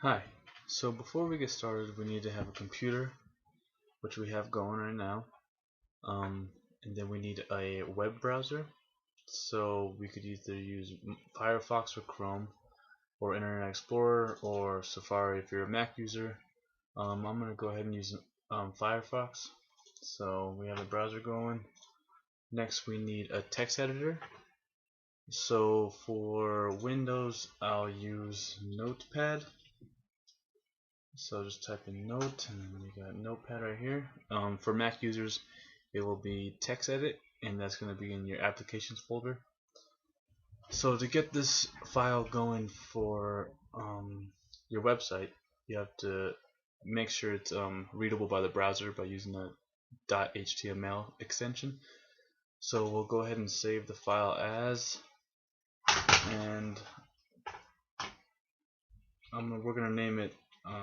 Hi. So before we get started, we need to have a computer, which we have going right now. And then we need a web browser. So we could either use Firefox or Chrome, or Internet Explorer, or Safari if you're a Mac user. I'm going to go ahead and use Firefox. So we have a browser going. Next, we need a text editor. So for Windows, I'll use Notepad. So just type in Note, and then we got Notepad right here. For Mac users, it will be TextEdit, and that's going to be in your Applications folder. So to get this file going for your website, you have to make sure it's readable by the browser by using the .html extension. So we'll go ahead and save the file as, and we're going to name it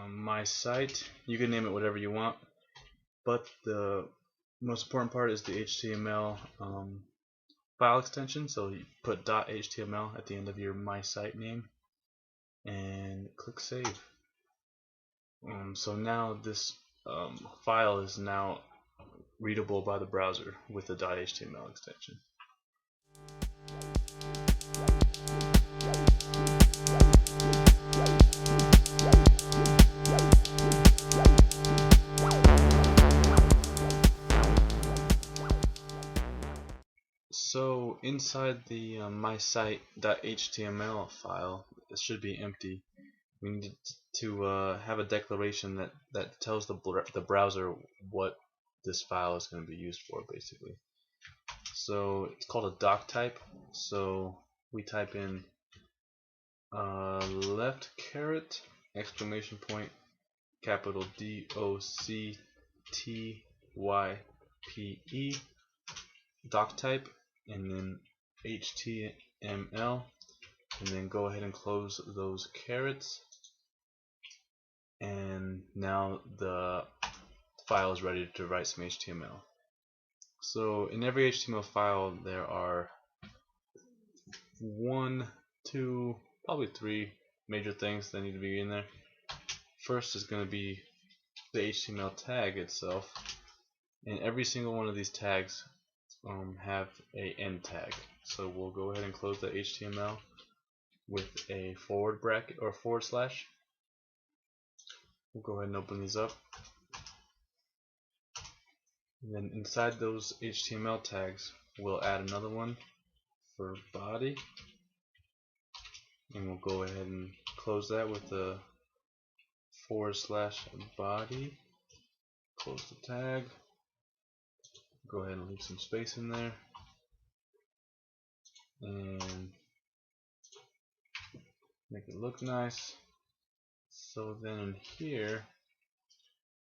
my site. You can name it whatever you want, but the most important part is the HTML file extension. So you put .html at the end of your my site name and click save. So now this file is now readable by the browser with the .html extension. So inside the my site.html file, it should be empty. We need to have a declaration that tells the browser what this file is going to be used for, basically. So it's called a doc type. So we type in left caret exclamation point capital DOCTYPE doc type, and then HTML, and then go ahead and close those carets, and now the file is ready to write some HTML. So in every HTML file there are one, two, probably three major things that need to be in there. First is going to be the HTML tag itself, and every single one of these tags have a end tag. So we'll go ahead and close the HTML with a forward bracket or forward slash. We'll go ahead and open these up. And then inside those HTML tags, we'll add another one for body, and we'll go ahead and close that with the forward slash body. Close the tag. Go ahead and leave some space in there, and make it look nice. So then in here,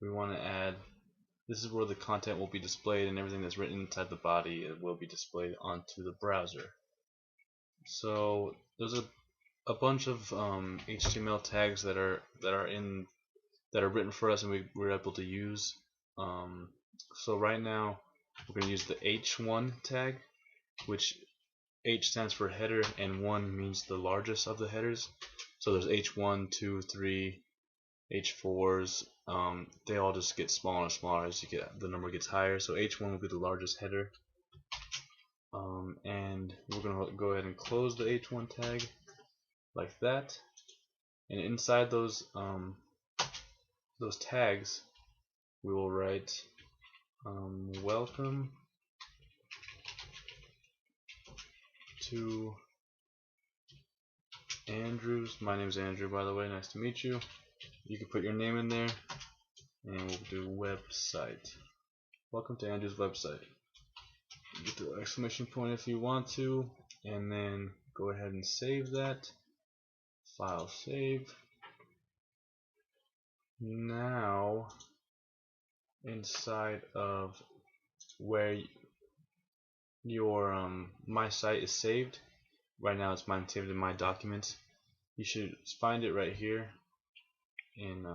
we want to add, this is where the content will be displayed, and everything that's written inside the body will be displayed onto the browser. So there's a bunch of HTML tags that are written for us, and we're able to use. So right now we're going to use the H1 tag, which H stands for header and 1 means the largest of the headers. So there's H1, 2, 3, H4s. They all just get smaller and smaller as the number gets higher. So H1 will be the largest header. And we're going to go ahead and close the H1 tag like that. And inside those tags, we will write welcome to Andrew's. My name is Andrew, by the way. Nice to meet you. You can put your name in there, and we'll do website. Welcome to Andrew's website. Get the exclamation point if you want to, and then go ahead and save that. File save. Now, inside of where your my site is saved, right now it's mine saved in my documents. You should find it right here in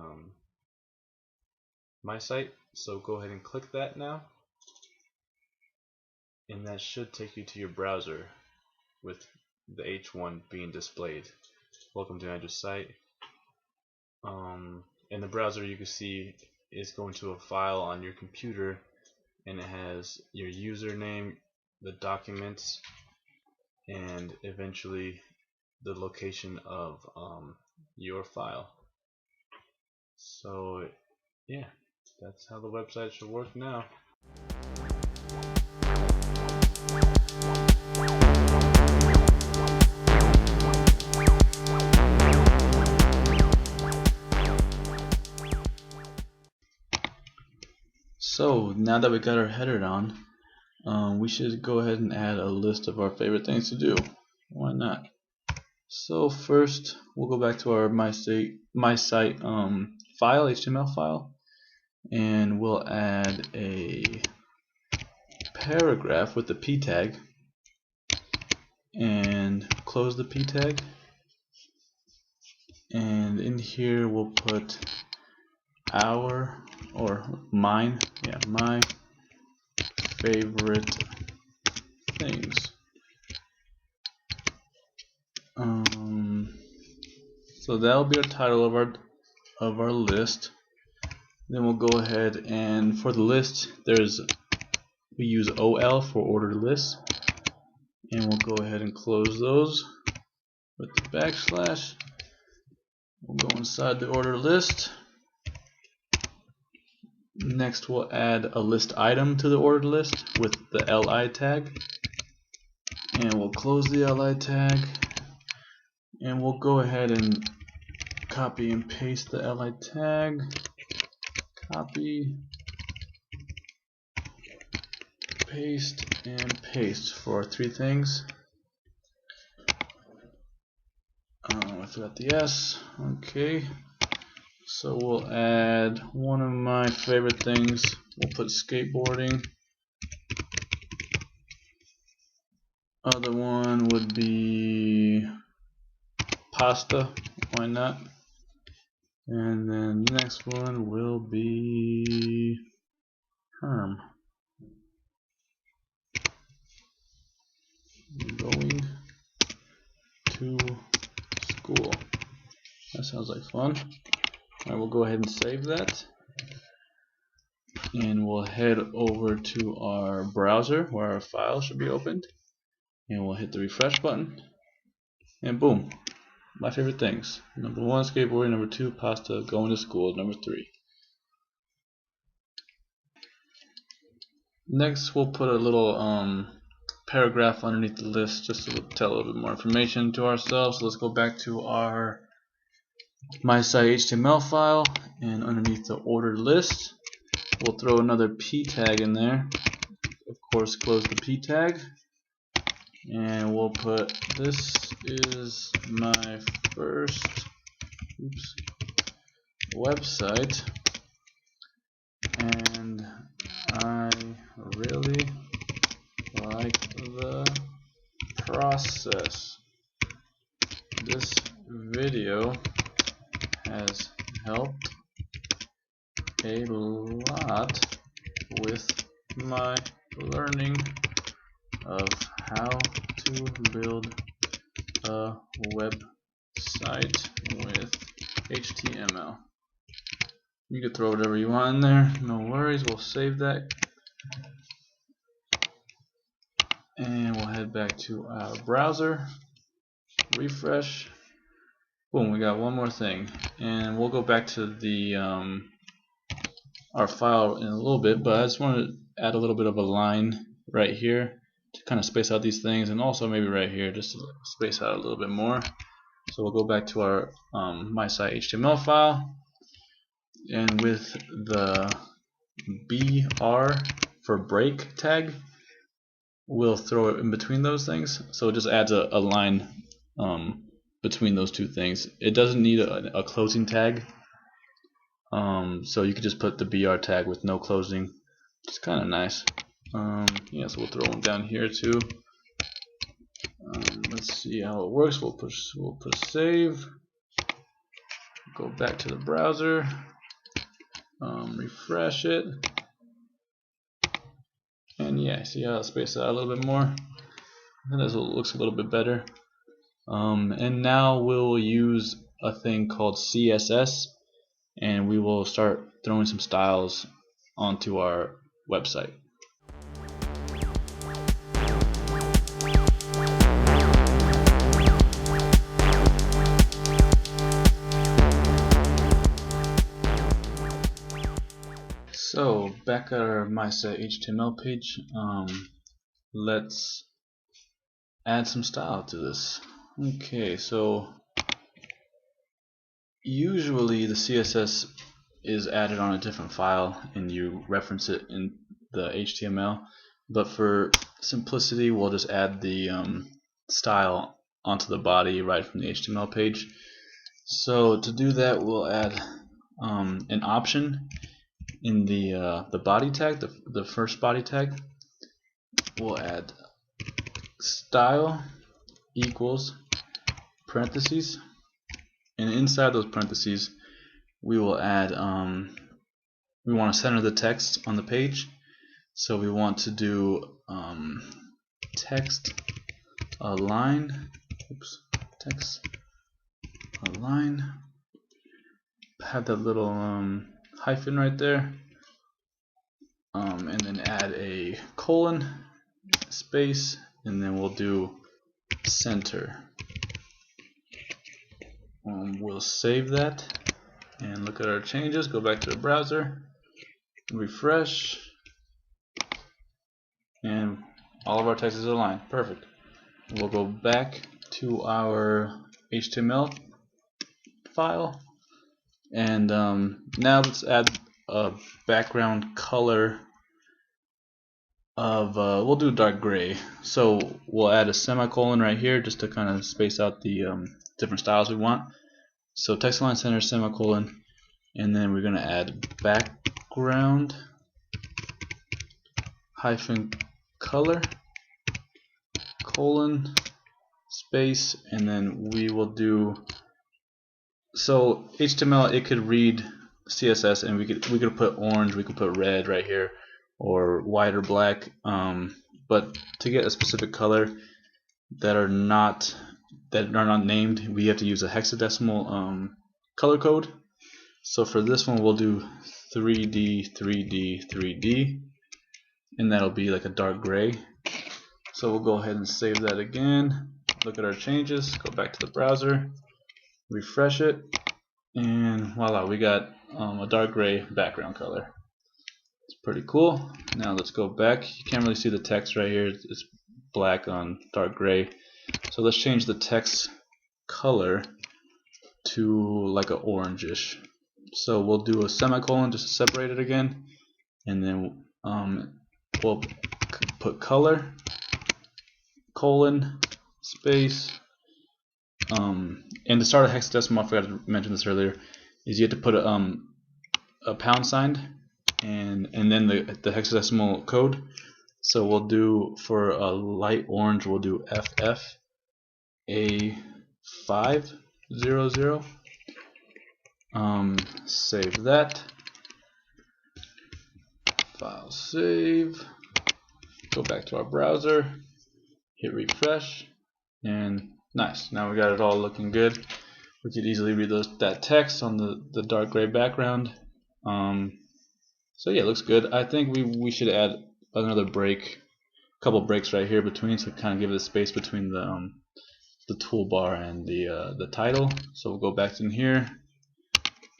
my site. So go ahead and click that now, and that should take you to your browser with the H1 being displayed. Welcome to Andrew's site. in the browser you can see it's going to a file on your computer, and it has your username, the documents, and eventually the location of your file. So yeah, that's how the website should work now. So now that we got our header on, we should go ahead and add a list of our favorite things to do. Why not? So first, we'll go back to our my site file, HTML file, and we'll add a paragraph with the p tag, and close the p tag. And in here we'll put our, or mine, yeah, my favorite things. So that'll be our title of our list. Then we'll go ahead and for the list, we use OL for ordered lists, and we'll go ahead and close those with the backslash. We'll go inside the order list. Next we'll add a list item to the ordered list with the LI tag, and we'll close the LI tag, and we'll go ahead and copy and paste the LI tag. Copy, paste, and paste for our three things. I forgot the S. Okay, so we'll add one of my favorite things. We'll put skateboarding. Other one would be pasta. Why not? And then the next one will be Herm. Going to school. That sounds like fun. Alright, we'll go ahead and save that. And we'll head over to our browser where our file should be opened. And we'll hit the refresh button. And boom. My favorite things. Number 1, skateboarding. Number 2, pasta. Going to school. Number 3. Next, we'll put a little paragraph underneath the list just to tell a little bit more information to ourselves. So let's go back to our my site HTML file, and underneath the ordered list, we'll throw another p tag in there. Of course, close the p tag, and we'll put this is my first website, and I really like the process. This video has helped a lot with my learning of how to build a website with HTML. You can throw whatever you want in there, no worries. We'll save that, and we'll head back to our browser, refresh. Boom, we got one more thing, and we'll go back to the our file in a little bit, but I just want to add a little bit of a line right here to kind of space out these things, and also maybe right here just to space out a little bit more. So we'll go back to our my site HTML file, and with the BR for break tag, we'll throw it in between those things, so it just adds a line between those two things. It doesn't need a closing tag, so you could just put the BR tag with no closing. It's kind of nice. Yeah, so we'll throw one down here too. Let's see how it works. We'll push save. Go back to the browser. Refresh it. And yeah, see how I space it out a little bit more. And this looks a little bit better. And now we'll use a thing called CSS, and we will start throwing some styles onto our website. So back at our My Site HTML page, let's add some style to this. Okay, so usually the CSS is added on a different file and you reference it in the HTML, but for simplicity we'll just add the style onto the body right from the HTML page. So to do that, we'll add an option in the body tag, the first body tag. We'll add style equals parentheses, and inside those parentheses we will add we want to center the text on the page, so we want to do text align, text align, have that little hyphen right there, and then add a colon, space, and then we'll do center. We'll save that and look at our changes. Go back to the browser, refresh, and all of our text is aligned. Perfect. We'll go back to our HTML file, and now let's add a background color of we'll do dark gray. So we'll add a semicolon right here just to kind of space out the different styles we want. So text align center semicolon, and then we're going to add background hyphen color colon space, and then we will do, so HTML, it could read CSS, and we could put orange, we could put red right here, or white or black, but to get a specific color that are not named, we have to use a hexadecimal color code. So for this one we'll do 3D 3D 3D, and that'll be like a dark gray. So we'll go ahead and save that again, look at our changes, go back to the browser, refresh it, and voila, we got a dark gray background color. It's pretty cool. Now let's go back. You can't really see the text right here, it's black on dark gray. So let's change the text color to like a orangish. So we'll do a semicolon just to separate it again, and then we'll put color colon space, and to start a hexadecimal, I forgot to mention this earlier, is you have to put a pound sign and then the hexadecimal code. So we'll do, for a light orange, we'll do FF A500. Save that, file save, go back to our browser, hit refresh, and nice, now we got it all looking good. We could easily read that text on the dark gray background. So yeah, it looks good. I think we should add another break, couple breaks right here between, so kind of give it a space between the toolbar and the title. So we'll go back in here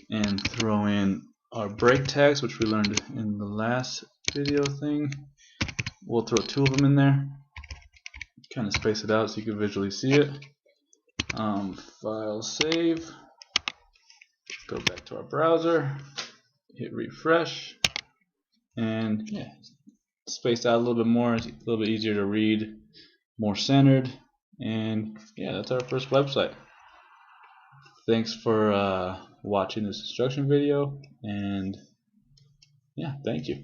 and throw in our break tags, which we learned in the last video thing. We'll throw 2 of them in there, kind of space it out so you can visually see it. File save, go back to our browser, hit refresh, and yeah, spaced out a little bit more, it's a little bit easier to read, more centered, and yeah, that's our first website. Thanks for watching this instruction video, and yeah, thank you.